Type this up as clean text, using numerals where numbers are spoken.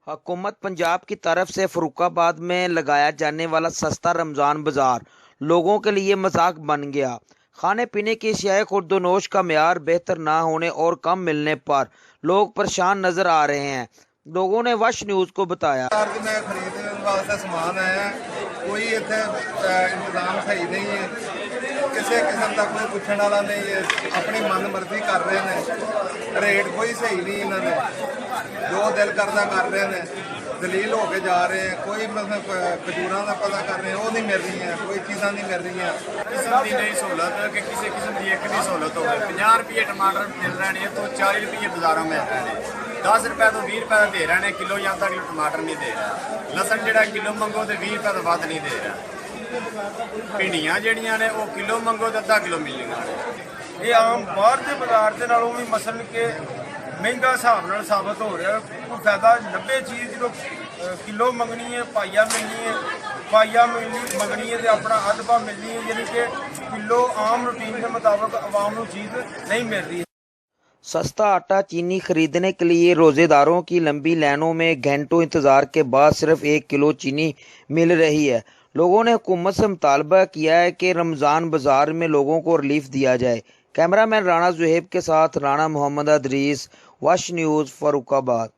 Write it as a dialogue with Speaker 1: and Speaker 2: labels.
Speaker 1: हुकूमत पंजाब की तरफ से फर्रुखाबाद में लगाया जाने वाला सस्ता रमज़ान बाज़ार लोगों के लिए मजाक बन गया। खाने पीने की अशियाए खुर्दोनोश का मेयार बेहतर ना होने और कम मिलने पर लोग परेशान नजर आ रहे हैं। लोगों ने वश न्यूज़ को बताया।
Speaker 2: खरीदने वास्ते समान आया, कोई इतने इंतजाम सही नहीं है, किसी किस्म का कोई पूछने वाला नहीं है, अपनी मन मर्जी कर रहे हैं, रेट कोई सही नहीं, इन्होंने जो दिल करता कर रहे हैं, दलील होके जा रहे हैं, कोई मतलब खजूर का पता कर रहे हैं वो नहीं मिल रही है, कोई चीज़ा नहीं मिल रही हैं।
Speaker 3: किस्म की नहीं सहूलत कि किसी किस्म की एक नहीं सहूलत हो गई। 50 रुपये टमाटर मिल रहे हैं तो 40 रुपये बाजारों मिल रहे हैं, 10 रुपये तो 20 रुपये दे रहे हैं किलो, या तक टमाटर नहीं दे रहा। लसन जो किलो मंगो तो 20 रुपये तो वध नहीं दे रहा। भिंडियां जड़ियां ने वो किलो मंगो तो अद्धा किलो मिलेगा।
Speaker 4: ये आम बाहर के बाजार के नालों भी मसल के महंगा हिसाब नाल साबित हो रहा है। कोई फायदा 90 चीज़ जो किलो मंगनी है, पाइया मिलनी है, पाइया मंगनी है तो अपना अद्ध भाव मिलनी है, यानी कि किलो आम रूटीन के मुताबिक आवाम को चीज़ नहीं मिल रही है।
Speaker 1: सस्ता आटा चीनी खरीदने के लिए रोजेदारों की लंबी लाइनों में घंटों इंतजार के बाद सिर्फ 1 किलो चीनी मिल रही है। लोगों ने हुकूमत से मुतालबा किया है कि रमज़ान बाजार में लोगों को रिलीफ दिया जाए। कैमरामैन राणा जुहेब के साथ राणा मोहम्मद अदरीस, वश न्यूज़, फर्रुखाबाद।